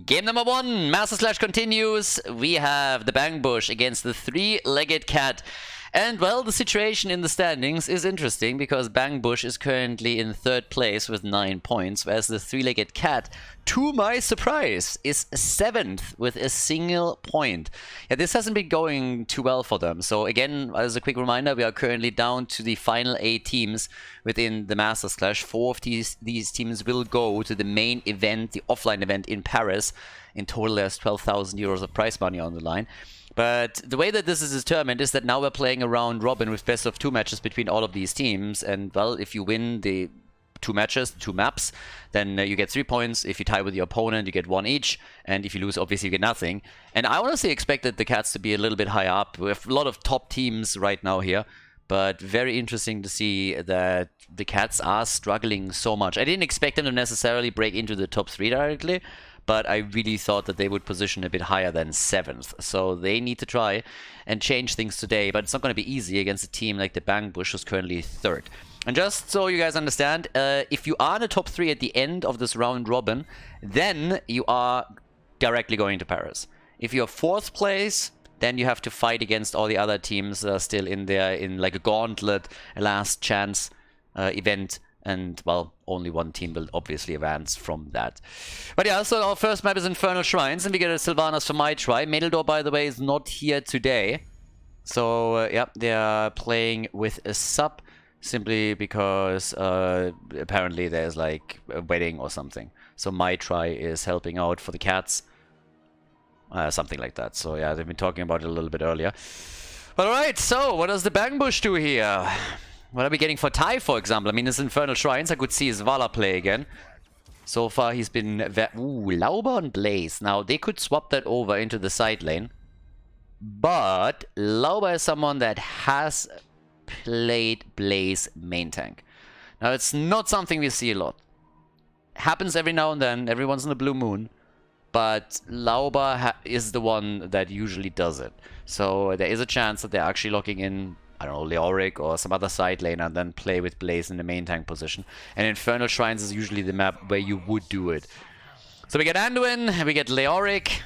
Game number 1, Master Slash continues. We have the Bang Bush against the three-legged cat. And, well, the situation in the standings is interesting because Bang Bush is currently in 3rd place with 9 points, whereas the three-legged cat, to my surprise, is 7th with a single point. Yeah, this hasn't been going too well for them. So, again, as a quick reminder, we are currently down to the final 8 teams within the Masters Clash. 4 of these teams will go to the main event, the offline event in Paris. In total, there's 12,000 euros of prize money on the line. But the way that this is determined is that now we're playing a round robin with best of 2 matches between all of these teams. And, well, if you win the 2 matches, 2 maps, then you get 3 points. If you tie with your opponent, you get 1 each. And if you lose, obviously, you get nothing. And I honestly expected the Cats to be a little bit higher up. We have a lot of top teams right now here. But very interesting to see that the Cats are struggling so much. I didn't expect them to necessarily break into the top 3 directly, but I really thought that they would position a bit higher than 7th. So they need to try and change things today, but it's not going to be easy against a team like the Bang Bush, who's currently 3rd. And just so you guys understand, if you are in the top 3 at the end of this round robin, then you are directly going to Paris. If you're 4th place, then you have to fight against all the other teams that are still in there in like a gauntlet, a last chance event. And, well, only 1 team will obviously advance from that. But yeah, so our first map is Infernal Shrines, and we get a Sylvanas for my try. Khaldor, by the way, is not here today. So, yeah, they are playing with a sub, simply because apparently there's, like, a wedding or something. So my try is helping out for the Cats. Something like that. So, yeah, they've been talking about it a little bit earlier. But alright, so what does the Bang Bush do here? What are we getting for Tai, for example? I mean, this Infernal Shrines, I could see Zvala play again. So far, he's been... Ooh, Lauber and Blaze. Now, they could swap that over into the side lane. But Lauber is someone that has played Blaze main tank. Now, it's not something we see a lot. Happens every now and then, every once in a blue moon. But Lauber is the one that usually does it. So there is a chance that they're actually locking in, I don't know, Leoric or some other side lane and then play with Blaze in the main tank position. And Infernal Shrines is usually the map where you would do it. So we get Anduin, we get Leoric.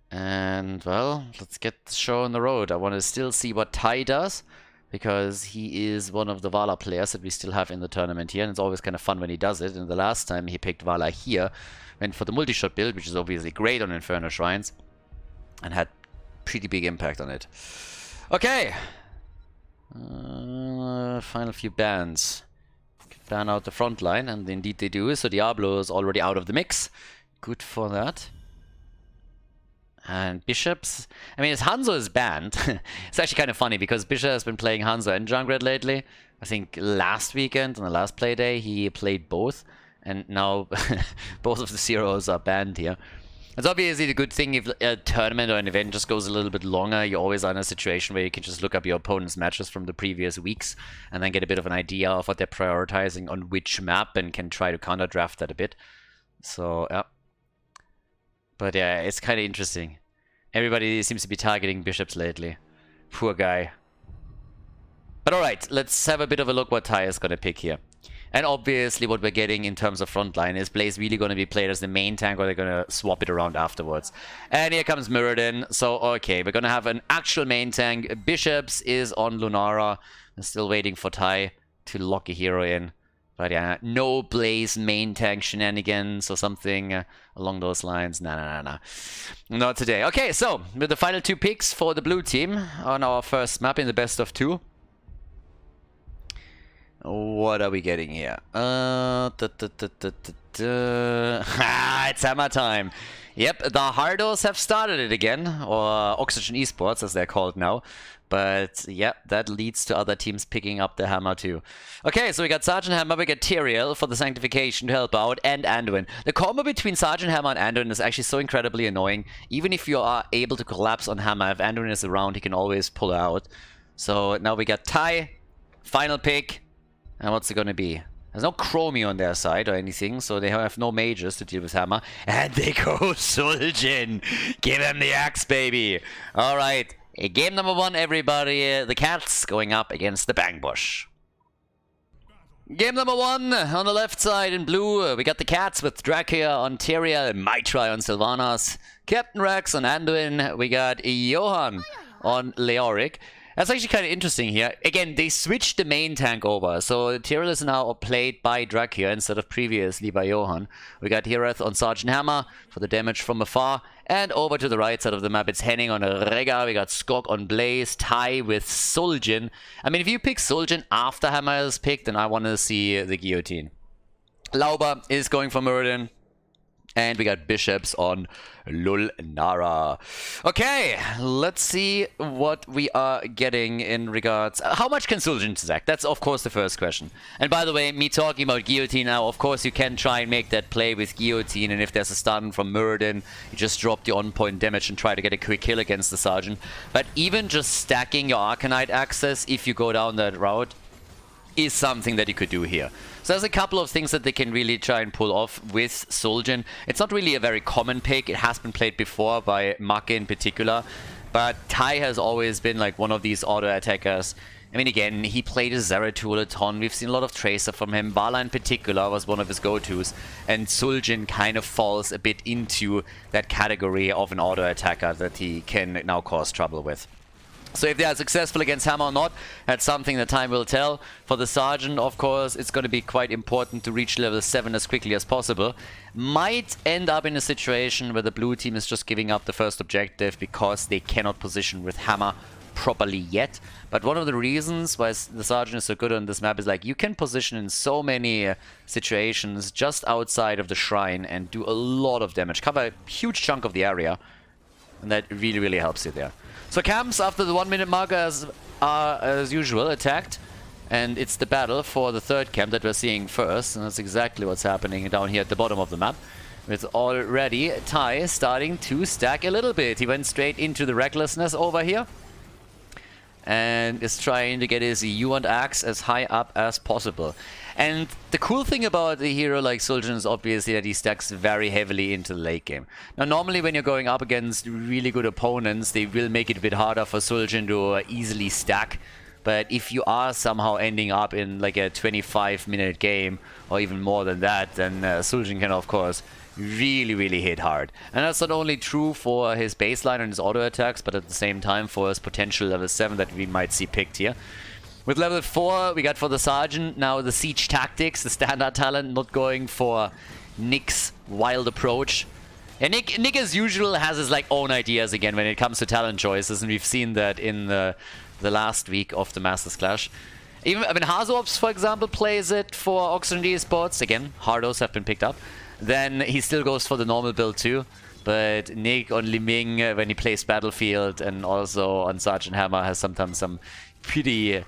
And, well, let's get the show on the road. I want to still see what Tai does, because he is one of the Vala players that we still have in the tournament here. And it's always kind of fun when he does it. And the last time he picked Vala here, went for the multi-shot build, which is obviously great on Infernal Shrines, and had pretty big impact on it. Okay. Final few bans. Ban out the front line, and indeed they do. So Diablo is already out of the mix. Good for that. And Bishops. I mean, Hanzo is banned. It's actually kind of funny because Bishop has been playing Hanzo and Junkrat lately. I think last weekend, on the last play day, he played both. And now both of the zeros are banned here. It's obviously the good thing if a tournament or an event just goes a little bit longer. You're always in a situation where you can just look up your opponent's matches from the previous weeks and then get a bit of an idea of what they're prioritizing on which map and can try to counter draft that a bit. So, yeah. But yeah, it's kind of interesting. Everybody seems to be targeting Bishops lately. Poor guy. But alright, let's have a bit of a look what Tai is going to pick here. And obviously what we're getting in terms of frontline is Blaze really going to be played as the main tank, or they're going to swap it around afterwards. And here comes Mirrodin. So, okay, we're going to have an actual main tank. Bishops is on Lunara. I'm still waiting for Tai to lock a hero in. But yeah, no Blaze main tank shenanigans or something along those lines. Nah. Not today. Okay, so with the final 2 picks for the blue team on our first map in the best of 2. What are we getting here? It's hammer time. Yep, the Hardos have started it again, or Oxygen Esports as they're called now. But yeah, that leads to other teams picking up the hammer too. Okay, so we got Sergeant Hammer, we got Tyrael for the Sanctification to help out, and Anduin. The combo between Sergeant Hammer and Anduin is actually so incredibly annoying. Even if you are able to collapse on Hammer, if Anduin is around, he can always pull out. So now we got Tai, final pick. And what's it gonna be? There's no Chromie on their side or anything, so they have no mages to deal with Hammer. And they go Suljin! Give him the axe, baby! Alright, game number 1, everybody. The Cats going up against the Bang Bush. Game number 1 on the left side in blue. We got the Cats with Dracula on Tyrael, Maitri on Sylvanas, Captain Rex on Anduin. We got Johan on Leoric. That's actually kind of interesting here. Again, they switched the main tank over. So Tyrael is now played by Dracula instead of previously by Johan. We got Hireth on Sergeant Hammer for the damage from afar. And over to the right side of the map, it's Henning on Rega. We got Skog on Blaze, Tai with Suljin. I mean, if you pick Suljin after Hammer is picked, then I want to see the guillotine. Lauber is going for Muradin. And we got Bishops on Lulnara. Okay, let's see what we are getting in regards... How much can Suljin stack? That's, of course, the first question. And by the way, me talking about Guillotine now, of course, you can try and make that play with Guillotine, and if there's a stun from Muradin, you just drop the on-point damage and try to get a quick kill against the Sergeant. But even just stacking your Arcanite access, if you go down that route, is something that you could do here. So there's a couple of things that they can really try and pull off with Suljin. It's not really a very common pick. It has been played before by Make in particular. But Tai has always been like one of these auto attackers. I mean, again, he played a Zeratul a ton. We've seen a lot of Tracer from him. Vala in particular was one of his go-tos. And Suljin kind of falls a bit into that category of an auto attacker that he can now cause trouble with. So if they are successful against Hammer or not, that's something that time will tell. For the Sergeant, of course, it's going to be quite important to reach level 7 as quickly as possible. Might end up in a situation where the blue team is just giving up the first objective because they cannot position with Hammer properly yet. But one of the reasons why the Sergeant is so good on this map is like you can position in so many situations just outside of the shrine and do a lot of damage. Cover a huge chunk of the area. And that really, really helps you there. So camps after the 1 minute mark are as usual attacked, and it's the battle for the third camp that we're seeing first, and that's exactly what's happening down here at the bottom of the map. With already Tai starting to stack a little bit. He went straight into the recklessness over here and is trying to get his EU and Axe as high up as possible. And the cool thing about a hero like Suljin is obviously that he stacks very heavily into the late game. Now, normally when you're going up against really good opponents, they will make it a bit harder for Suljin to easily stack. But if you are somehow ending up in like a 25-minute game, or even more than that, then Suljin can, of course, really, really hit hard. And that's not only true for his baseline and his auto attacks, but at the same time for his potential level 7 that we might see picked here. With level 4, we got for the Sergeant now the Siege Tactics, the standard talent, not going for Nick's wild approach. And Nick as usual has his like own ideas again when it comes to talent choices, and we've seen that in the last week of the Masters Clash. Even, I mean, Hazorps, for example, plays it for Oxygen Esports. Again, Hardos have been picked up. Then he still goes for the normal build too. But Nick on Liming, when he plays Battlefield, and also on Sergeant Hammer, has sometimes some pretty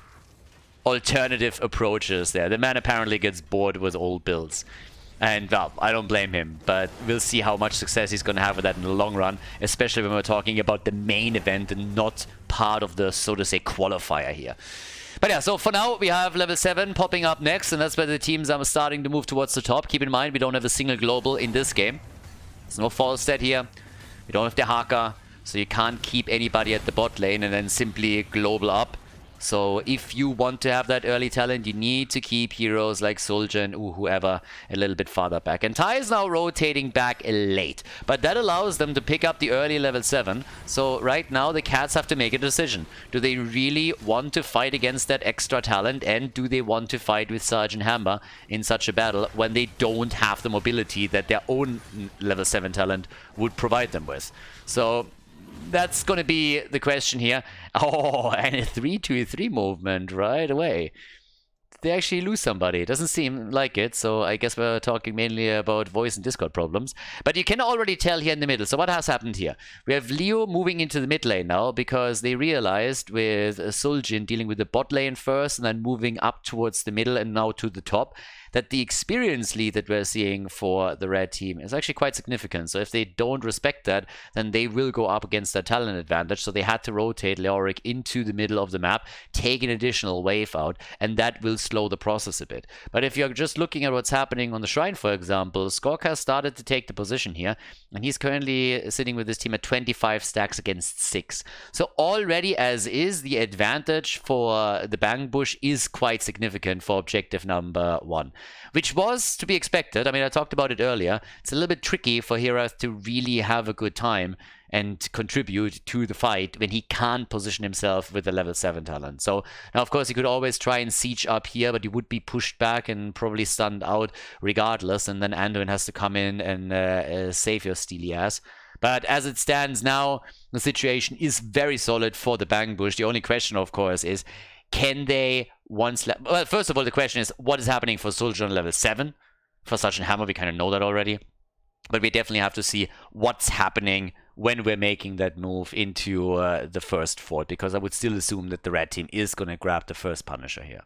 alternative approaches there. The man apparently gets bored with old builds. And, well, I don't blame him, but we'll see how much success he's going to have with that in the long run, especially when we're talking about the main event and not part of the, so to say, qualifier here. But yeah, so for now, we have level 7 popping up next, and that's where the teams are starting to move towards the top. Keep in mind, we don't have a single global in this game. There's no Falstead here. We don't have the Haka, so you can't keep anybody at the bot lane and then simply global up. So if you want to have that early talent, you need to keep heroes like Suljin or whoever a little bit farther back. And Tai is now rotating back late, but that allows them to pick up the early level 7. So right now the Cats have to make a decision. Do they really want to fight against that extra talent, and do they want to fight with Sergeant Hammer in such a battle when they don't have the mobility that their own level 7 talent would provide them with? So that's going to be the question here. Oh, and a 3-2-3 movement right away. They actually lose somebody. It doesn't seem like it, so I guess we're talking mainly about voice and Discord problems. But you can already tell here in the middle. So what has happened here? We have Leo moving into the mid lane now because they realized with Suljin dealing with the bot lane first and then moving up towards the middle and now to the top, that the experience lead that we're seeing for the red team is actually quite significant. So if they don't respect that, then they will go up against their talent advantage. So they had to rotate Leoric into the middle of the map, take an additional wave out, and that will slow the process a bit. But if you're just looking at what's happening on the Shrine, for example, Skork has started to take the position here, and he's currently sitting with his team at 25 stacks against 6. So already as is, the advantage for the Bang Bush is quite significant for objective number 1, which was to be expected. I mean, I talked about it earlier. It's a little bit tricky for Herath to really have a good time and contribute to the fight when he can't position himself with a level 7 talent. So now, of course, he could always try and siege up here, but he would be pushed back and probably stunned out regardless, and then Anduin has to come in and save your steely ass. But as it stands now, the situation is very solid for the Bang Bush. The only question, of course, is can they once... Well, first of all, the question is what is happening for Soldier on level 7? For Sergeant Hammer, we kind of know that already. But we definitely have to see what's happening when we're making that move into the first fort, because I would still assume that the red team is going to grab the first Punisher here.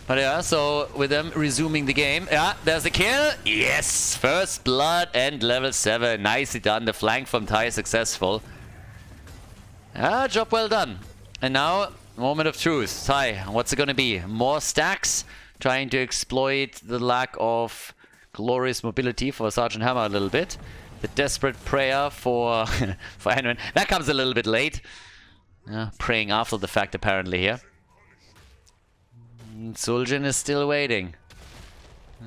But yeah, so with them resuming the game, yeah, there's the kill. Yes, first blood and level 7. Nicely done. The flank from Tai successful. Ah, job well done. And now, moment of truth. Tai, what's it going to be? More stacks? Trying to exploit the lack of glorious mobility for Sergeant Hammer a little bit. The desperate prayer for for Anduin. That comes a little bit late. Praying after the fact apparently here. Zul'jin is still waiting.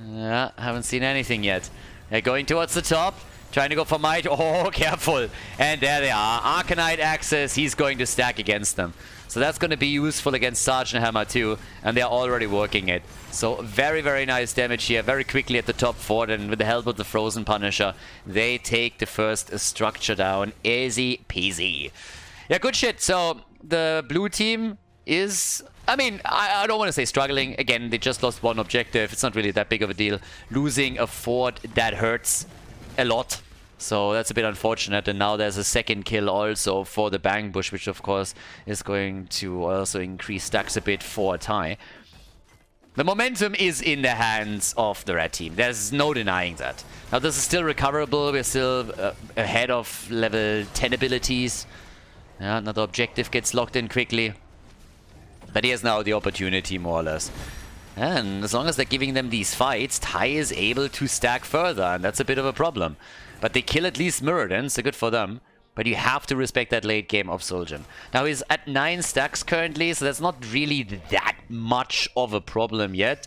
Yeah, haven't seen anything yet. They're going towards the top. Trying to go for might. Oh, careful. And there they are. Arcanite access. He's going to stack against them. So that's going to be useful against Sergeant Hammer too. And they're already working it. So very, very nice damage here. Very quickly at the top fort. And with the help of the Frozen Punisher, they take the first structure down. Easy peasy. Yeah, good shit. So the blue team is... I mean, I don't want to say struggling. Again, they just lost one objective. It's not really that big of a deal. Losing a fort, that hurts a lot. So that's a bit unfortunate. And now there's a second kill also for the Bang Bush, which of course is going to also increase stacks a bit for Tai. The momentum is in the hands of the red team. There's no denying that. Now this is still recoverable. We're still ahead of level 10 abilities. Yeah, another objective gets locked in quickly. But here's now the opportunity, more or less. And as long as they're giving them these fights, Tai is able to stack further, and that's a bit of a problem. But they kill at least Muradin, so good for them. But you have to respect that late game of Zul'jin. Now he's at 9 stacks currently, so that's not really that much of a problem yet.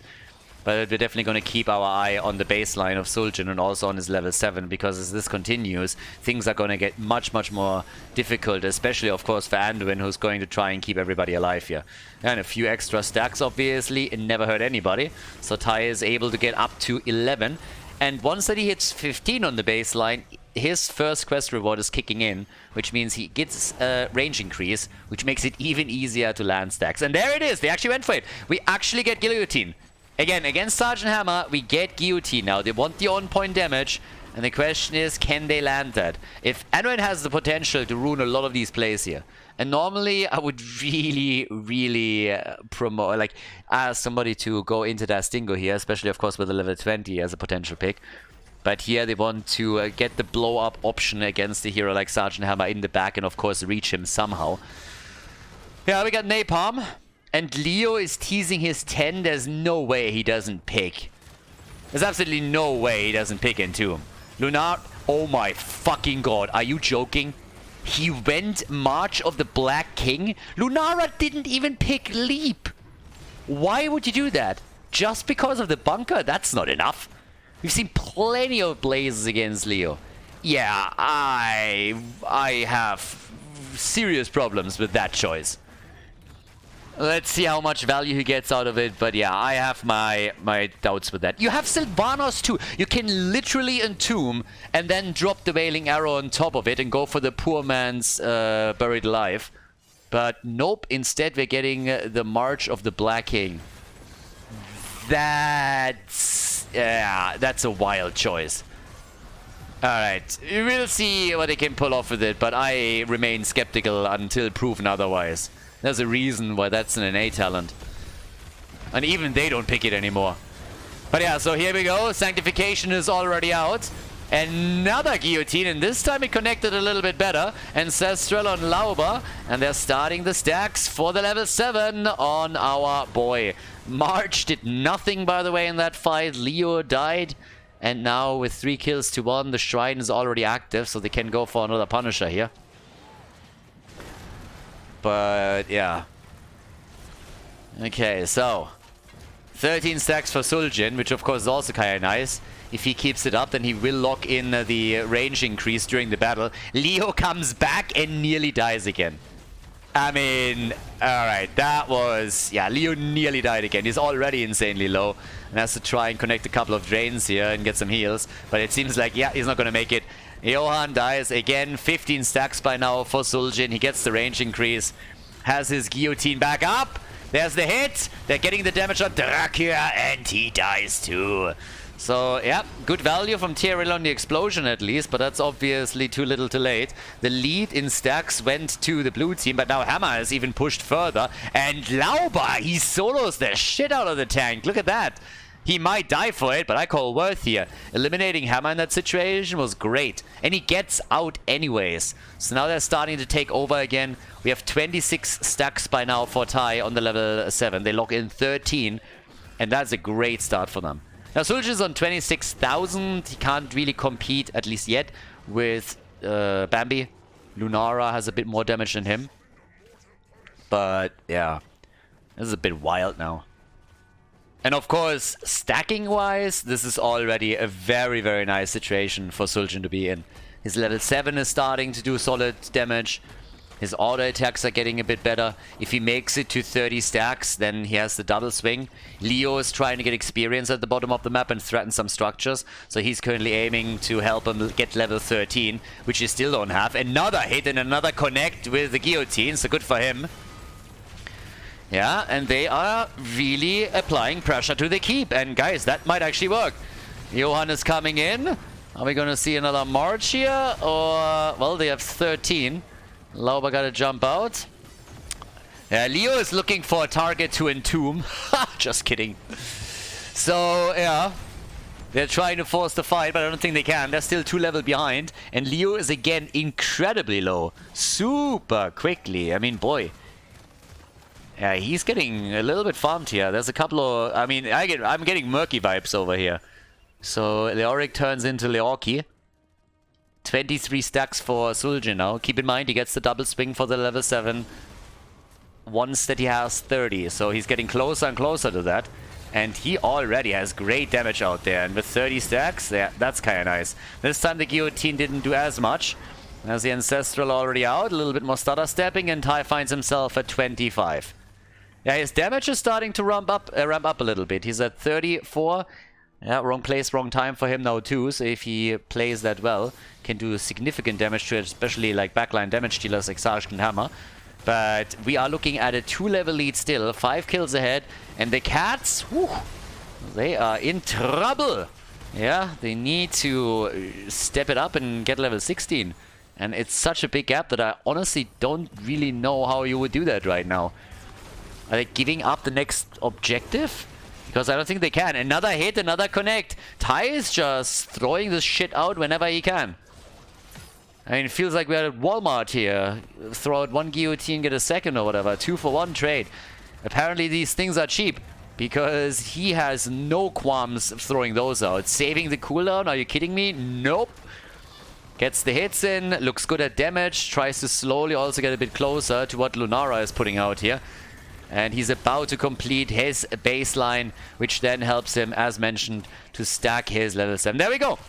But we're definitely going to keep our eye on the baseline of Zul'jin and also on his level 7, because as this continues, things are going to get much, much more difficult, especially, of course, for Anduin, who's going to try and keep everybody alive here. And a few extra stacks, obviously, it never hurt anybody. So Tai is able to get up to 11. And once that he hits 15 on the baseline, his first quest reward is kicking in, which means he gets a range increase, which makes it even easier to land stacks. And there it is! They actually went for it! We actually get Guillotine. Again, against Sergeant Hammer, we get Guillotine now. They want the on-point damage, and the question is, can they land that? If Anduin has the potential to ruin a lot of these plays here, and normally I would really promote, like, ask somebody to go into that Stingo here, especially, of course, with a level 20 as a potential pick. But here they want to get the blow-up option against a hero like Sergeant Hammer in the back and, of course, reach him somehow. Yeah, we got Napalm. And Leo is teasing his 10. There's no way he doesn't pick. There's absolutely no way he doesn't pick Entomb. Lunar, oh my fucking god, are you joking? He went March of the Black King? Lunara didn't even pick Leap. Why would you do that? Just because of the bunker? That's not enough. We've seen plenty of blazes against Leo. Yeah, I have serious problems with that choice. Let's see how much value he gets out of it, but yeah, I have my doubts with that. You have Sylvanos too. You can literally entomb and then drop the Wailing Arrow on top of it and go for the poor man's Buried Alive. But nope, instead we're getting the March of the Black King. That's a wild choice. Alright, we'll see what they can pull off with it, but I remain skeptical until proven otherwise. There's a reason why that's an NA talent. And even they don't pick it anymore. But yeah, so here we go. Sanctification is already out. Another guillotine, and this time it connected a little bit better. Ancestral on Lauber, and they're starting the stacks for the level 7 on our boy. March did nothing, by the way, in that fight. Leo died, and now with 3 kills to 1, the Shrine is already active, so they can go for another Punisher here. But yeah. Okay, so 13 stacks for Suljin, which of course is also kind of nice. If he keeps it up, then he will lock in the range increase during the battle. Leo comes back and nearly dies again. I mean, alright, that was... Yeah, Leo nearly died again. He's already insanely low and has to try and connect a couple of drains here and get some heals. But it seems like, yeah, he's not going to make it. Johan dies again. 15 stacks by now for Suljin. He gets the range increase. Has his guillotine back up. There's the hit. They're getting the damage on Dracula, and he dies too. So, yeah, good value from Tyrell on the explosion at least, but that's obviously too little too late. The lead in stacks went to the blue team, but now Hammer is even pushed further. And Lauber, he solos the shit out of the tank. Look at that. He might die for it, but I call worth here. Eliminating Hammer in that situation was great. And he gets out anyways. So now they're starting to take over again. We have 26 stacks by now for Ty on the level 7. They lock in 13, and that's a great start for them. Now, Suljin is on 26,000. He can't really compete, at least yet, with Bambi. Lunara has a bit more damage than him. But, yeah. This is a bit wild now. And of course, stacking-wise, this is already a very, very nice situation for Suljin to be in. His level 7 is starting to do solid damage. His auto attacks are getting a bit better. If he makes it to 30 stacks, then he has the double swing. Leo is trying to get experience at the bottom of the map and threaten some structures. So he's currently aiming to help him get level 13, which he still don't have. Another hit and another connect with the guillotine, so good for him. Yeah, and they are really applying pressure to the keep. And guys, that might actually work. Johan is coming in. Are we going to see another March here? Or, well, they have 13. Lauber got to jump out. Yeah, Leo is looking for a target to entomb. Just kidding. So, yeah. They're trying to force the fight, but I don't think they can. They're still 2 levels behind. And Leo is again incredibly low. Super quickly. I mean, boy. Yeah, he's getting a little bit farmed here. There's a couple of... I mean, I'm getting murky vibes over here. So, Leoric turns into Leorki. 23 stacks for Suljin now. Keep in mind, he gets the double swing for the level 7 once that he has 30. So he's getting closer and closer to that. And he already has great damage out there. And with 30 stacks, yeah, that's kind of nice. This time the guillotine didn't do as much. As the Ancestral already out. A little bit more stutter stepping. And Ty finds himself at 25. Yeah, his damage is starting to ramp up a little bit. He's at 34. Yeah, wrong place, wrong time for him now too. So if he plays that well, can do significant damage to it, especially like backline damage dealers like Sarge and Hammer. But we are looking at a 2-level lead still, 5 kills ahead, and the Cats, whew, they are in trouble. Yeah, they need to step it up and get level 16. And it's such a big gap that I honestly don't really know how you would do that right now. Are they giving up the next objective? Because I don't think they can. Another hit, another connect. Ty is just throwing this shit out whenever he can. I mean, it feels like we're at Walmart here. Throw out 1 guillotine, get a second or whatever. 2-for-1 trade. Apparently these things are cheap. Because he has no qualms throwing those out. Saving the cooldown? Are you kidding me? Nope. Gets the hits in. Looks good at damage. Tries to slowly also get a bit closer to what Lunara is putting out here. And he's about to complete his baseline, which then helps him, as mentioned, to stack his level 7. There we go.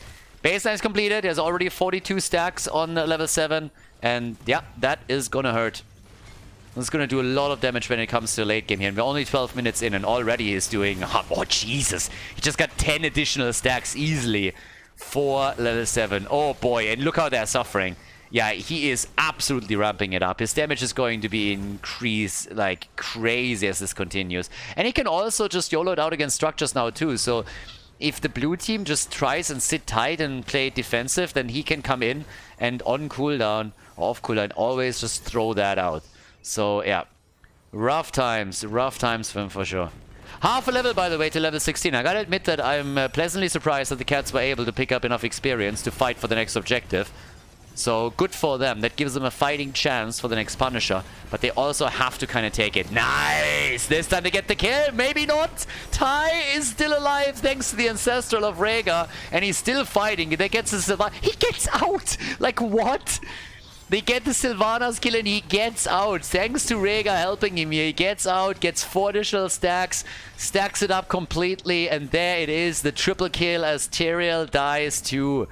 Baseline is completed. There's already 42 stacks on level 7. And yeah, that is going to hurt. It's going to do a lot of damage when it comes to late game here. And we're only 12 minutes in and already he's doing... Oh, Jesus. He just got 10 additional stacks easily for level 7. Oh, boy. And look how they're suffering. Yeah, he is absolutely ramping it up. His damage is going to be increased like crazy as this continues. And he can also just YOLO it out against structures now too. So if the blue team just tries and sit tight and play defensive, then he can come in and on cooldown, or off cooldown, always just throw that out. So yeah, rough times for him for sure. Half a level, by the way, to level 16. I gotta admit that I'm pleasantly surprised that the cats were able to pick up enough experience to fight for the next objective. So good for them. That gives them a fighting chance for the next Punisher. But they also have to kind of take it. Nice! This time they get the kill. Maybe not. Ty is still alive thanks to the Ancestral of Rhaegar. And he's still fighting. They get the Sylvanas. He gets out! Like, what? They get the Sylvanas kill and he gets out. Thanks to Rhaegar helping him here. He gets out, gets 4 additional stacks, stacks it up completely. And there it is. The triple kill as Tyrael dies too.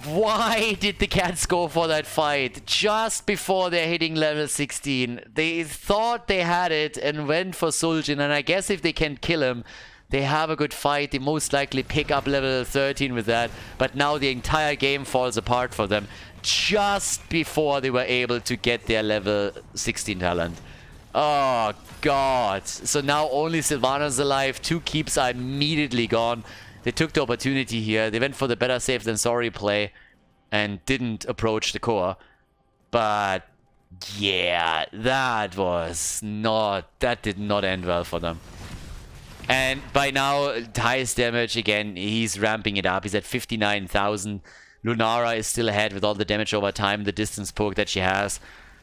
Why did the cats go for that fight just before they're hitting level 16? They thought they had it and went for Sul'jin, and I guess if they can kill him, they have a good fight. They most likely pick up level 13 with that, but now the entire game falls apart for them just before they were able to get their level 16 talent. Oh god. So now only Sylvanas alive, 2 keeps are immediately gone. They took the opportunity here. They went for the better safe than sorry play and didn't approach the core. But yeah, that did not end well for them. And by now, highest damage again, he's ramping it up. He's at 59,000. Lunara is still ahead with all the damage over time, the distance poke that she has.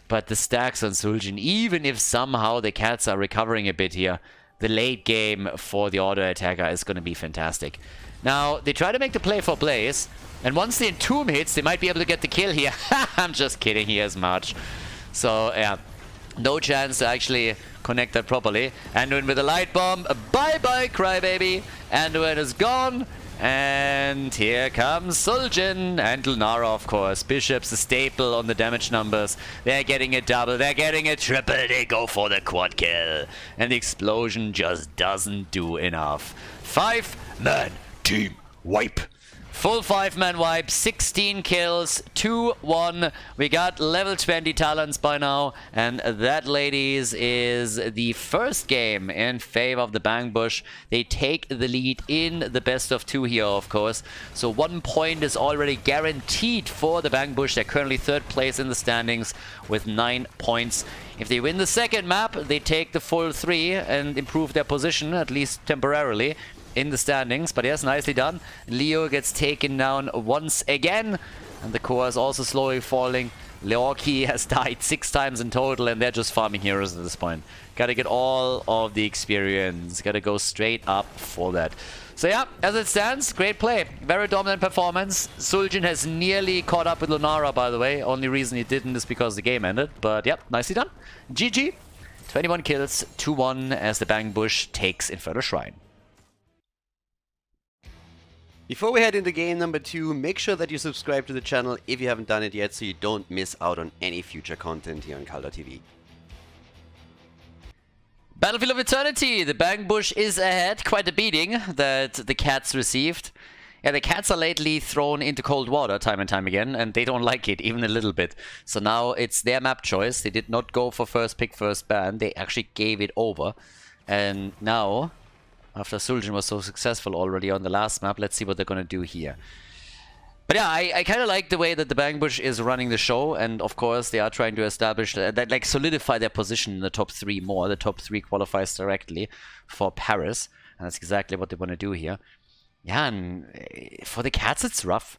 But the stacks on Sul'jin, even if somehow the cats are recovering a bit here, the late game for the auto attacker is going to be fantastic. Now, they try to make the play for Blaze, and once the Entomb hits, they might be able to get the kill here. I'm just kidding, he has March. So, yeah, no chance to actually connect that properly. Anduin with a light bomb. Bye-bye, Crybaby. Anduin is gone. And here comes Sul'jin and Lunara, of course. Bishop's a staple on the damage numbers. They're getting a double, they're getting a triple, they go for the quad kill. And the explosion just doesn't do enough. 5-man team wipe. Full 5-man wipe, 16 kills, 2-1. We got level 20 talents by now. And that, ladies, is the first game in favor of the Bang Bush. They take the lead in the best of 2 here, of course. So 1 point is already guaranteed for the Bang Bush. They're currently 3rd place in the standings with 9 points. If they win the second map, they take the full 3 and improve their position, at least temporarily, in the standings. But yes, nicely done. Leo gets taken down once again, and the core is also slowly falling. Leorki has died 6 times in total, and they're just farming heroes at this point. Gotta get all of the experience. Gotta go straight up for that. So yeah, as it stands, great play. Very dominant performance. Sul'jin has nearly caught up with Lunara, by the way. Only reason he didn't is because the game ended. But yep, nicely done. GG. 21 kills, 2-1 as the Bang Bush takes Infernal Shrine. Before we head into game number 2, make sure that you subscribe to the channel if you haven't done it yet so you don't miss out on any future content here on Khaldor TV. Battlefield of Eternity, the Bang Bush is ahead. Quite a beating that the cats received. Yeah, the cats are lately thrown into cold water time and time again, and they don't like it even a little bit. So now it's their map choice. They did not go for first pick, first ban. They actually gave it over. And now, after Sul'jin was so successful already on the last map, let's see what they're going to do here. But yeah, I kind of like the way that the Bang Bush is running the show, and of course they are trying to establish, like solidify their position in the top 3 more. The top 3 qualifies directly for Paris, and that's exactly what they want to do here. Yeah, and for the cats it's rough.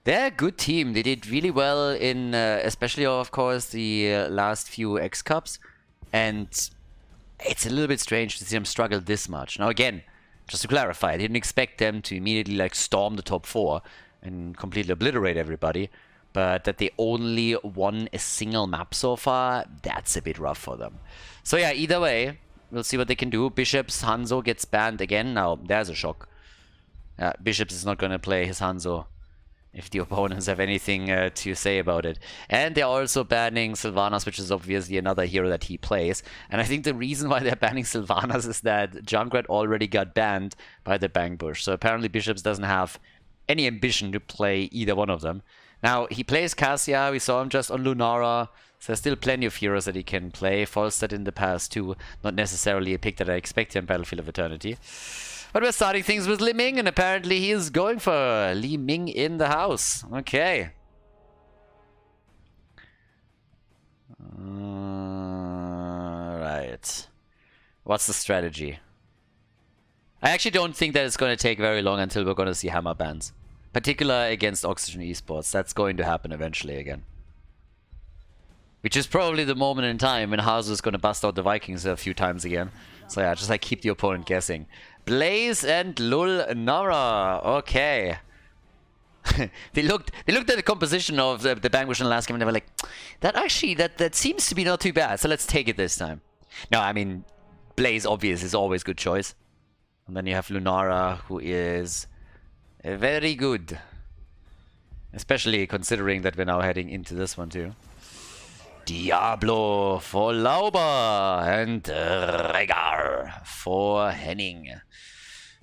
They're a good team. They did really well in, especially of course, the last few X-Cups, and it's a little bit strange to see them struggle this much. Now again, just to clarify, I didn't expect them to immediately like storm the top 4 and completely obliterate everybody, but that they only won a single map so far, that's a bit rough for them. So yeah, either way, we'll see what they can do. Bishop's Hanzo gets banned again. Now, there's a shock. Bishops is not going to play his Hanzo if the opponents have anything to say about it. And they're also banning Sylvanas, which is obviously another hero that he plays. And I think the reason why they're banning Sylvanas is that Junkrat already got banned by the Bang Bush. So apparently Bishops doesn't have any ambition to play either one of them. Now, he plays Cassia. We saw him just on Lunara. So there's still plenty of heroes that he can play. Falstad in the past too. Not necessarily a pick that I expect in Battlefield of Eternity. But we're starting things with Li Ming, and apparently he is going for Li Ming in the house. Okay. Right. What's the strategy? I actually don't think that it's going to take very long until we're going to see hammer bans. Particular against Oxygen Esports. That's going to happen eventually again. Which is probably the moment in time when Hazu is going to bust out the Vikings a few times again. So yeah, just like keep the opponent guessing. Blaze and Lunara. Okay. they looked at the composition of the Bangbush in the last game and they were like, that seems to be not too bad. So let's take it this time. No, I mean, Blaze obvious is always good choice. And then you have Lunara, who is very good. Especially considering that we're now heading into this one too. Diablo for Lauber and Regar for Henning.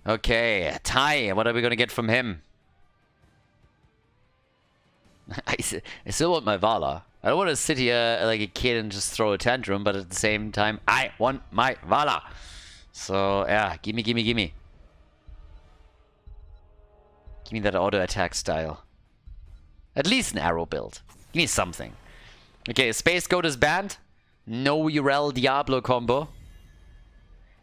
Okay, Ty, what are we gonna get from him? I still want my Vala. I don't want to sit here like a kid and just throw a tantrum, but at the same time, I want my Vala. So, yeah, gimme. Give me that auto attack style. At least an arrow build. Give me something. Okay, Space Goat is banned. No Urel Diablo combo.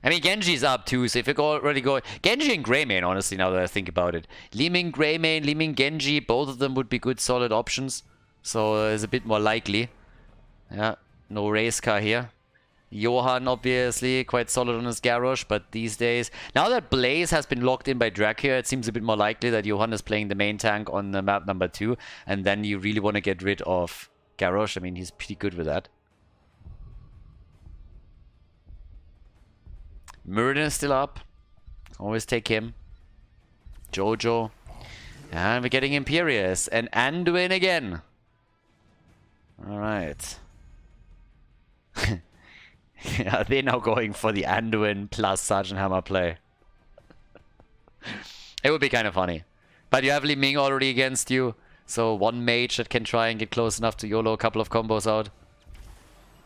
I mean, Genji's up too, so if you're already going... Genji and Greymane, honestly, now that I think about it. Li-Ming, Greymane, Li-Ming, Genji, both of them would be good, solid options. So it's a bit more likely. Yeah, no race car here. Johan, obviously, quite solid on his Garrosh, but these days... Now that Blaze has been locked in by Drak here, it seems a bit more likely that Johan is playing the main tank on the map number 2, and then you really want to get rid of Garrosh. I mean, he's pretty good with that. Muradin is still up. Always take him. Jojo. And we're getting Imperius. And Anduin again. Alright. Are they now going for the Anduin plus Sergeant Hammer play? It would be kind of funny. But you have Li Ming already against you. So one mage that can try and get close enough to YOLO a couple of combos out.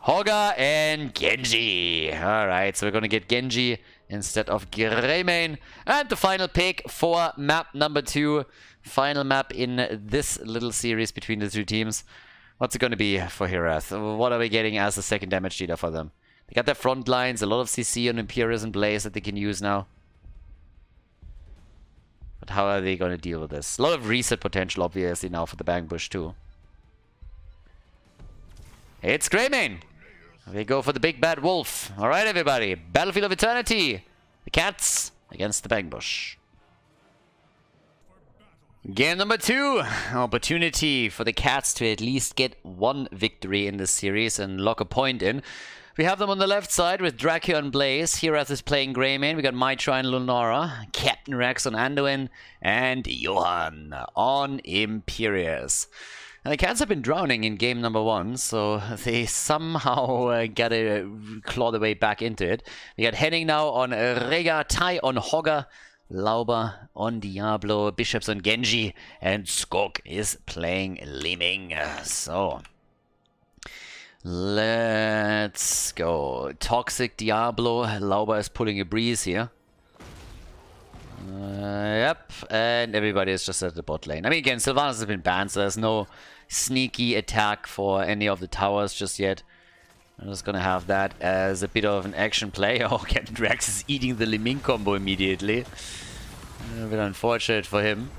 Hogga and Genji. Alright, so we're going to get Genji instead of Greymane. And the final pick for map number 2. Final map in this little series between the two teams. What's it going to be for Hirath? What are we getting as the second damage dealer for them? They got their front lines, a lot of CC on Imperius and Blaze that they can use now. But how are they going to deal with this? A lot of reset potential, obviously, now for the Bangbush too. It's Greymane. They go for the big bad wolf. Alright, everybody. Battlefield of Eternity. The Cats against the Bangbush. Game number 2. Opportunity for the Cats to at least get one victory in this series and lock a point in. We have them on the left side with Dracula and Blaze. Hirath is playing Greymane. We got Mitra and Lunara. Captain Rex on Anduin. And Johan on Imperius. And the Cats have been drowning in game number 1, so they somehow gotta claw their way back into it. We got Henning now on Rega, Tai on Hogga, Lauber on Diablo, Bishops on Genji, and Skog is playing Li Ming. So, let's go. Toxic Diablo, Lauber is pulling a breeze here. Yep, and everybody is just at the bot lane. I mean, again, Sylvanas has been banned, so there's no sneaky attack for any of the towers just yet. I'm just gonna have that as a bit of an action play. Oh, Captain Drax is eating the Li Ming combo immediately. A bit unfortunate for him.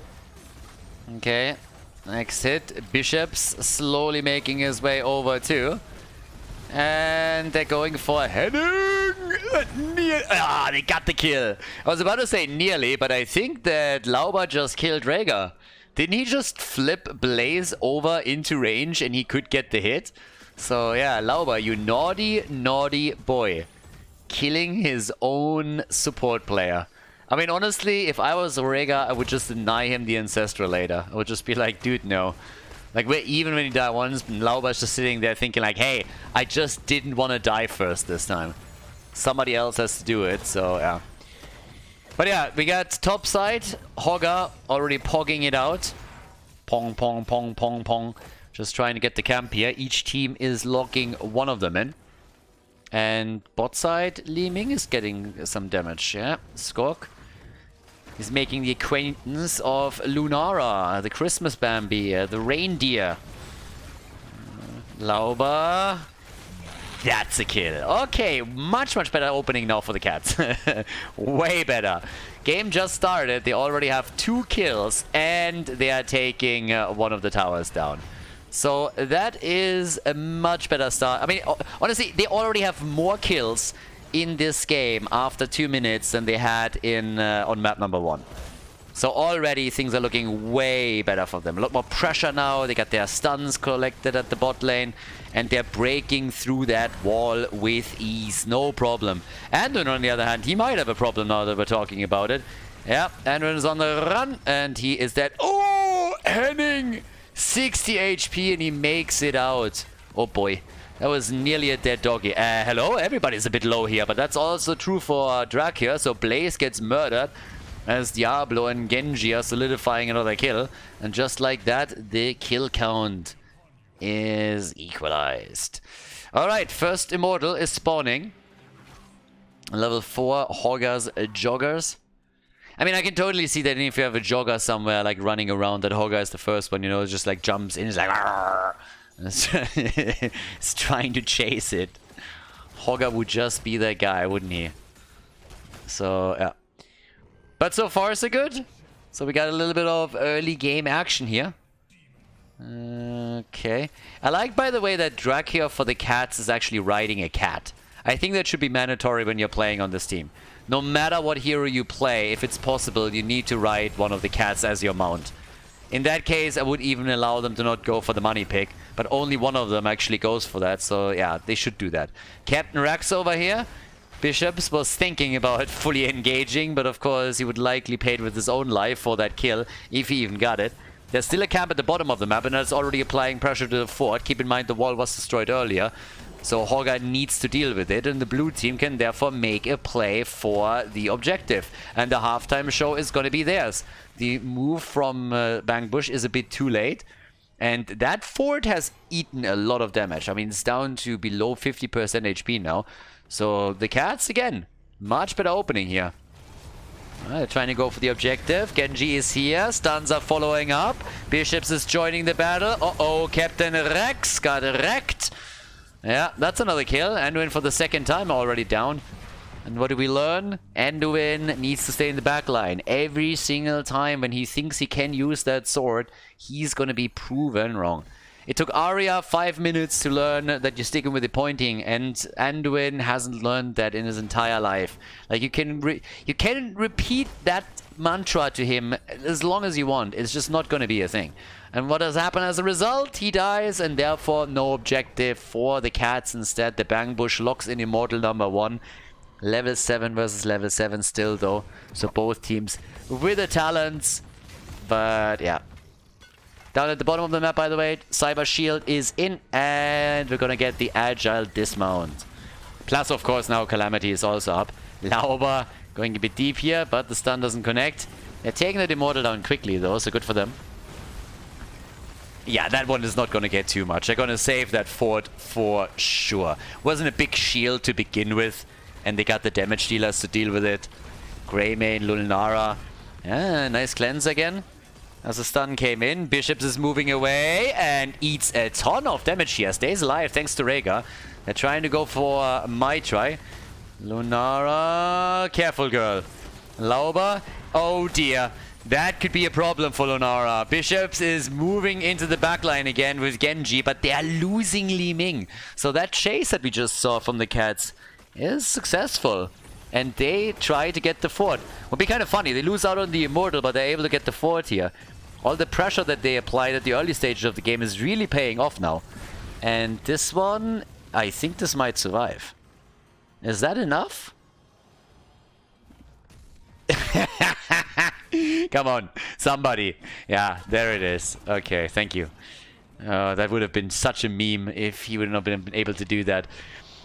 Okay, next hit. Bishops slowly making his way over too. And they're going for Henning! They got the kill. I was about to say nearly, but I think that Lauber just killed Rhaegar. Didn't he just flip Blaze over into range and he could get the hit? So yeah, Lauber, you naughty, naughty boy. Killing his own support player. I mean, honestly, if I was Rhaegar, I would just deny him the Ancestral later. I would just be like, dude, no. Like, even when he died once, Lauber's just sitting there thinking like, hey, I just didn't want to die first this time. Somebody else has to do it, so yeah. But yeah, we got top side, Hogga already pogging it out. Pong, pong, pong, pong, pong. Just trying to get the camp here. Each team is locking one of them in. And bot side, Li Ming is getting some damage, yeah. Skog is making the acquaintance of Lunara, the Christmas Bambi, the reindeer. Lauber that's a kill. Okay, much better opening now for the Cats. Way better. Game just started. They already have 2 kills, and they are taking one of the towers down. So that is a much better start. I mean, honestly, they already have more kills in this game after 2 minutes than they had in on map number 1. So already things are looking way better for them. A lot more pressure now. They got their stuns collected at the bot lane, and they're breaking through that wall with ease. No problem. Anduin, on the other hand, he might have a problem now that we're talking about it. Yeah, Anduin is on the run, and he is dead. Oh, Henning! 60 HP, and he makes it out. Oh boy. That was nearly a dead doggy. Hello? Everybody's a bit low here, but that's also true for Drak here. So Blaze gets murdered as Diablo and Genji are solidifying another kill. And just like that, the kill count is equalized. Alright, first Immortal is spawning. Level 4 Hoggers Joggers. I mean, I can totally see that if you have a Jogger somewhere, like running around, that Hogger is the first one, you know, just like jumps in, it's like it's trying to chase it. Hogger would just be that guy, wouldn't he? So, yeah. But so far, so good. So we got a little bit of early game action here. Okay. I like, by the way, that Drak here for the Cats is actually riding a cat. I think that should be mandatory when you're playing on this team. No matter what hero you play, if it's possible, you need to ride one of the Cats as your mount. In that case, I would even allow them to not go for the money pick, but only one of them actually goes for that, so yeah, they should do that. Captain Rex over here. Bishops was thinking about fully engaging, but of course he would likely pay it with his own life for that kill, if he even got it. There's still a camp at the bottom of the map, and that's already applying pressure to the fort. Keep in mind the wall was destroyed earlier, so Hogger needs to deal with it, and the blue team can therefore make a play for the objective. And the halftime show is going to be theirs. The move from Bangbush is a bit too late, and that fort has eaten a lot of damage. I mean, it's down to below 50% HP now. So the Cats, again, much better opening here. They're trying to go for the objective. Genji is here. Stuns are following up. Bishops is joining the battle. Uh-oh, Captain Rex got wrecked. Yeah, that's another kill. Anduin for the second time already down. And what do we learn? Anduin needs to stay in the back line. Every single time when he thinks he can use that sword, he's going to be proven wrong. It took Arya 5 minutes to learn that you're sticking with the pointing, and Anduin hasn't learned that in his entire life. Like, you can repeat that mantra to him as long as you want. It's just not going to be a thing. And what has happened as a result? He dies, and therefore no objective for the Cats. Instead, the Bangbush locks in Immortal number 1. Level 7 versus level 7 still, though. So both teams with the talents. But, yeah. Down at the bottom of the map, by the way, Cyber Shield is in, and we're gonna get the Agile Dismount. Plus, of course, now Calamity is also up. Lauber going a bit deep here, but the stun doesn't connect. They're taking that Immortal down quickly, though, so good for them. Yeah, that one is not gonna get too much. They're gonna save that fort for sure. Wasn't a big shield to begin with, and they got the damage dealers to deal with it. Greymane, Lunara. Yeah, nice cleanse again. As the stun came in, Bishops is moving away and eats a ton of damage here. Stays alive thanks to Rhaegar. They're trying to go for my try. Lunara, careful girl. Lauber, oh dear. That could be a problem for Lunara. Bishops is moving into the backline again with Genji, but they are losing Li Ming. So that chase that we just saw from the Cats is successful. And they try to get the fort. Would be kind of funny. They lose out on the Immortal, but they're able to get the fort here. All the pressure that they applied at the early stages of the game is really paying off now. And this one, I think this might survive. Is that enough? Come on, somebody. Yeah, there it is. Okay, thank you. That would have been such a meme if he would not have been able to do that.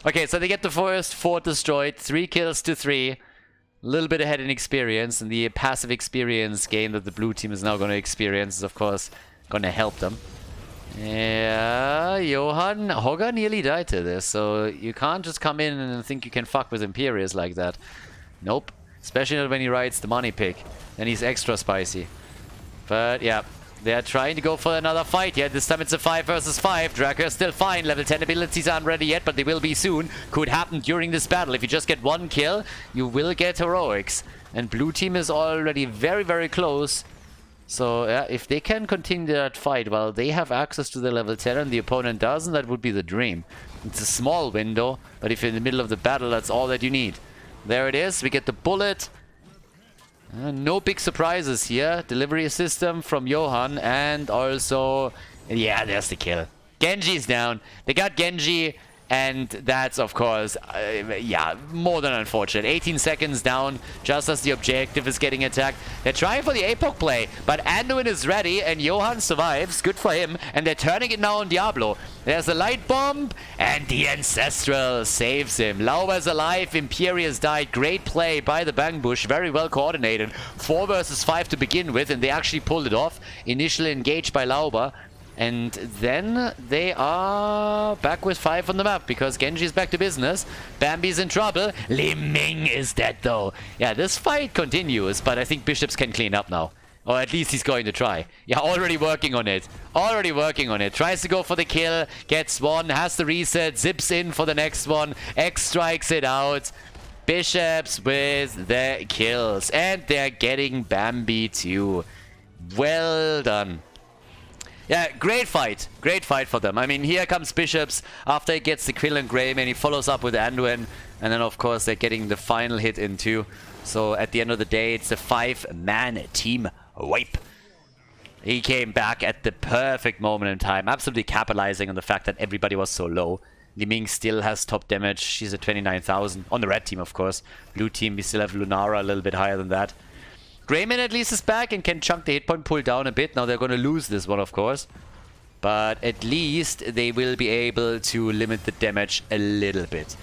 Okay, so they get the first fort destroyed. 3 kills to 3. A little bit ahead in experience, and the passive experience gain that the blue team is now going to experience is, of course, going to help them. Yeah, Johan Hogger nearly died to this, so you can't just come in and think you can fuck with Imperius like that. Nope. Especially not when he rides the money pick. Then he's extra spicy. But yeah, They are trying to go for another fight here. This time it's a 5 versus 5. Draco is still fine. Level 10 abilities aren't ready yet, but they will be soon. Could happen during this battle. If you just get one kill, you will get heroics. And blue team is already very, very close. So, yeah, if they can continue that fight, well, they have access to the level 10 and the opponent doesn't, that would be the dream. It's a small window, but if you're in the middle of the battle, that's all that you need. There it is. We get the bullet. No big surprises here. Delivery system from Johan, and also, yeah, there's the kill. Genji's down. They got Genji, and that's, of course, yeah, more than unfortunate. 18 seconds down, just as the objective is getting attacked. They're trying for the APOC play, but Anduin is ready, and Johan survives. Good for him, and they're turning it now on Diablo. There's a light bomb, and the Ancestral saves him. Lauber's alive, Imperius died. Great play by the Bangbush, very well coordinated. 4 versus 5 to begin with, and they actually pulled it off. Initially engaged by Lauber. And then they are back with 5 on the map because Genji's back to business. Bambi's in trouble. Li Ming is dead though. Yeah, this fight continues, but I think Bishops can clean up now. Or at least he's going to try. Yeah, already working on it. Already working on it. Tries to go for the kill. Gets one. Has the reset. Zips in for the next one. X strikes it out. Bishops with the kills. And they're getting Bambi too. Well done. Yeah, great fight. Great fight for them. I mean, here comes Bishops after he gets the kill on Graham and he follows up with Anduin. And then, of course, they're getting the final hit in too. So, at the end of the day, it's a 5-man team wipe. He came back at the perfect moment in time, absolutely capitalizing on the fact that everybody was so low. Li Ming still has top damage. She's at 29,000. On the red team, of course. Blue team, we still have Lunara a little bit higher than that. Greyman at least is back and can chunk the hit point pull down a bit. Now they're going to lose this one, of course. But at least they will be able to limit the damage a little bit.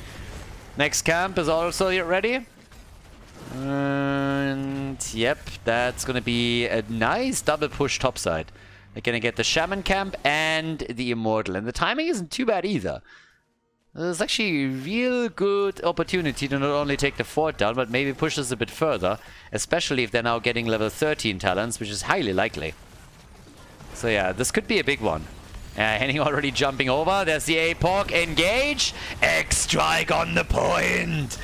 Next camp is also ready. And yep, that's going to be a nice double push topside. They're going to get the Shaman camp and the Immortal. And the timing isn't too bad either. There's actually a real good opportunity to not only take the fort down, but maybe push us a bit further. Especially if they're now getting level 13 talents, which is highly likely. So yeah, this could be a big one. Henning already jumping over. There's the APOC. Engage. X-Strike on the point.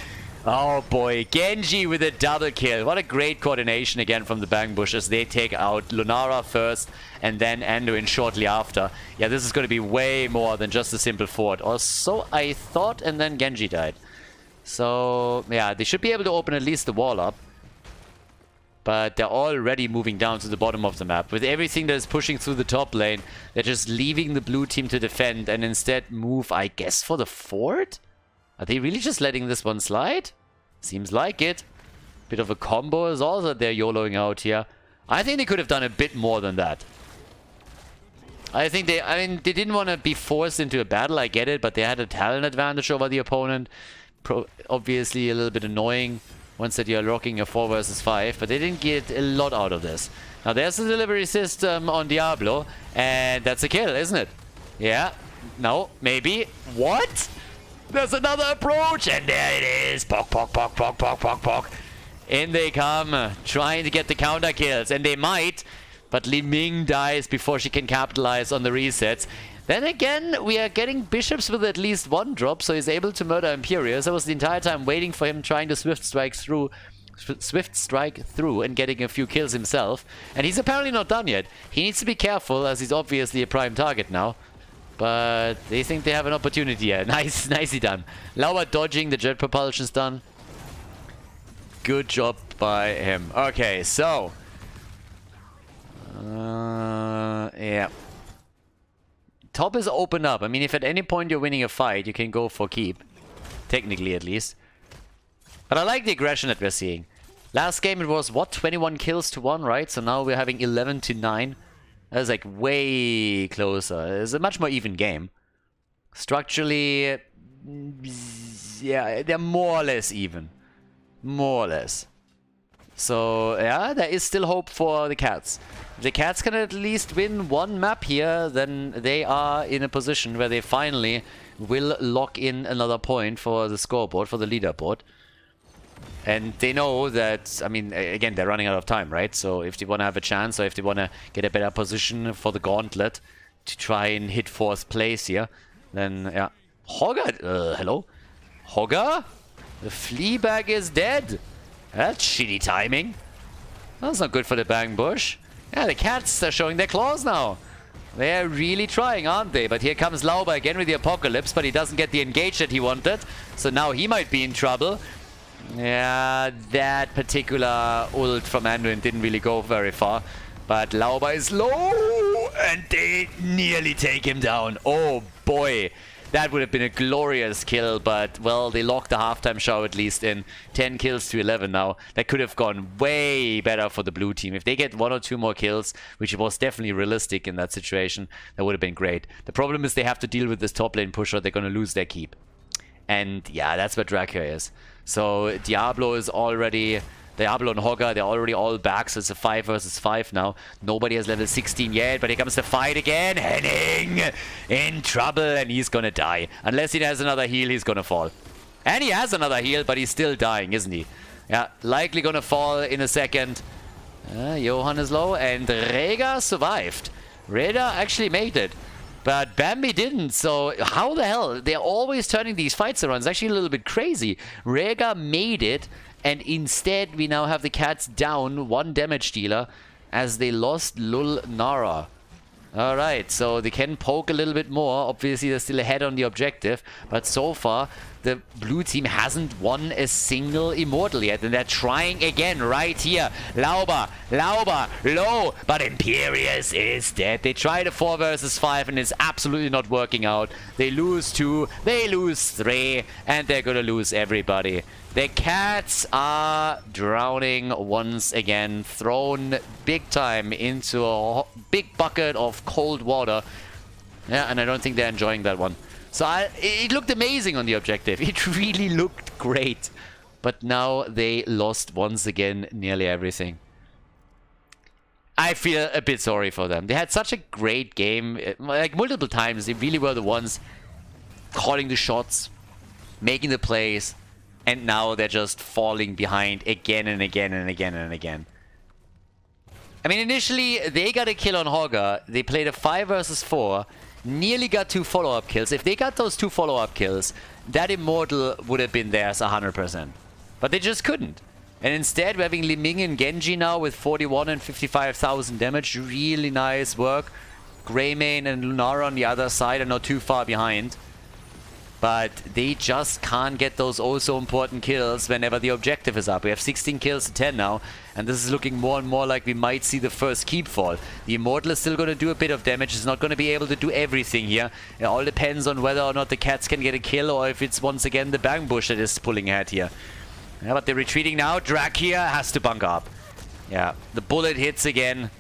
Oh boy, Genji with a double kill. What a great coordination again from the Bangbush as they take out Lunara first and then Anduin shortly after. Yeah, this is going to be way more than just a simple fort. Or so I thought, and then Genji died. So, yeah, they should be able to open at least the wall up. But they're already moving down to the bottom of the map. With everything that is pushing through the top lane, they're just leaving the blue team to defend and instead move, I guess, for the fort? Are they really just letting this one slide? Seems like it. Bit of a combo is all that they're YOLOing out here. I think they could have done a bit more than that. I mean, they didn't want to be forced into a battle, I get it, but they had a talent advantage over the opponent. Obviously a little bit annoying once that you're rocking a 4 versus 5, but they didn't get a lot out of this. Now there's the delivery system on Diablo, and that's a kill, isn't it? Yeah. No, maybe. What? There's another approach, and there it is. Pock, pock, pock, pock, pock, pock, pock. In they come, trying to get the counter kills, and they might, but Li Ming dies before she can capitalize on the resets. Then again, we are getting Bishops with at least one drop, so he's able to murder Imperius. I was the entire time waiting for him, trying to swift strike through and getting a few kills himself. And he's apparently not done yet. He needs to be careful, as he's obviously a prime target now. But they think they have an opportunity here. Nice, nicely done. Lauer dodging, the jet propulsion's done. Good job by him. Okay, so. Yeah. Top is open up. I mean, if at any point you're winning a fight, you can go for keep. Technically, at least. But I like the aggression that we're seeing. Last game it was, what, 21 kills to 1, right? So now we're having 11 to 9. That's like way closer. It's a much more even game. Structurally, yeah, they're more or less even. More or less. So, yeah, there is still hope for the Cats. If the Cats can at least win one map here, then they are in a position where they finally will lock in another point for the scoreboard, for the leaderboard. And they know that, I mean, again, they're running out of time, right? So if they want to have a chance, or if they want to get a better position for the gauntlet to try and hit 4th place here, then, yeah. Hogger, hello? Hogger? The flea bag is dead. That's shitty timing. That's not good for the Bang Bush. Yeah, the cats are showing their claws now. They're really trying, aren't they? But here comes Lauber again with the Apocalypse, but he doesn't get the engage that he wanted. So now he might be in trouble. Yeah, that particular ult from Anduin didn't really go very far. But Lauber is low, and they nearly take him down. Oh boy, that would have been a glorious kill, but, well, they locked the halftime show at least in. 10 kills to 11 now. That could have gone way better for the blue team. If they get 1 or 2 more kills, which was definitely realistic in that situation, that would have been great. The problem is they have to deal with this top lane pusher. They're going to lose their keep. And yeah, that's what Dracula is. So Diablo is already... Diablo and Hogger, they're already all back, so it's a 5 versus 5 now. Nobody has level 16 yet, but here comes the fight again. Henning in trouble, and he's gonna die. Unless he has another heal, he's gonna fall. And he has another heal, but he's still dying, isn't he? Yeah, likely gonna fall in a second. Johan is low, and Rega survived. Rega actually made it. But Bambi didn't, so how the hell? They're always turning these fights around. It's actually a little bit crazy. Rega made it, and instead we now have the cats down 1 damage dealer as they lost Lul Nara. Alright, so they can poke a little bit more. Obviously they're still ahead on the objective, but so far the blue team hasn't won a single Immortal yet, and they're trying again right here. Lauber, low, but Imperius is dead. They tried a 4 versus 5 and it's absolutely not working out. They lose 2, they lose 3, and they're gonna lose everybody. The cats are drowning once again, thrown big time into a big bucket of cold water. Yeah, and I don't think they're enjoying that one. So it looked amazing on the objective. It really looked great. But now they lost once again nearly everything. I feel a bit sorry for them. They had such a great game. Like multiple times, they really were the ones calling the shots, making the plays. And now they're just falling behind again and again and again and again. I mean, initially, they got a kill on Hogger. They played a 5 versus 4. Nearly got 2 follow-up kills. If they got those 2 follow-up kills, that Immortal would have been theirs 100%. But they just couldn't. And instead, we're having Li Ming and Genji now with 41 and 55,000 damage. Really nice work. Greymane and Lunara on the other side are not too far behind. But they just can't get those also important kills whenever the objective is up. We have 16 kills to 10 now, and this is looking more and more like we might see the first keep fall. The Immortal is still going to do a bit of damage. It's not going to be able to do everything here. It all depends on whether or not the cats can get a kill, or if it's once again the Bang Bush that is pulling ahead here. Yeah, but they're retreating now. Drak here has to bunk up. Yeah, the bullet hits again.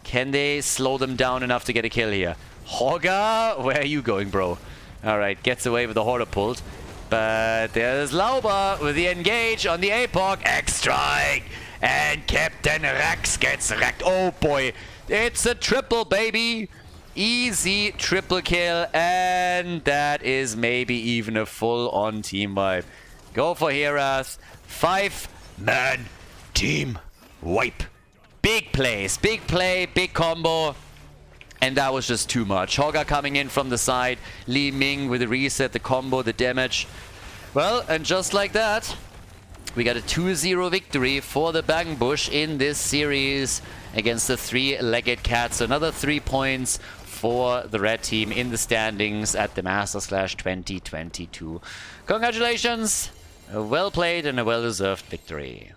Can they slow them down enough to get a kill here? Hogger, where are you going, bro? Alright, gets away with the Hortapult. But there's Lauber with the engage on the APOC. X-Strike! And Captain Rex gets wrecked. Oh boy, it's a triple, baby! Easy triple kill, and that is maybe even a full-on team wipe. Go for Herath. 5-man team wipe. Big plays, big play, big combo. And that was just too much. Hogger coming in from the side. Li Ming with the reset, the combo, the damage. Well, and just like that, we got a 2-0 victory for the Bang Bush in this series against the 3-legged cats. Another 3 points for the red team in the standings at the Masters Clash 2022. Congratulations! A well played and a well-deserved victory.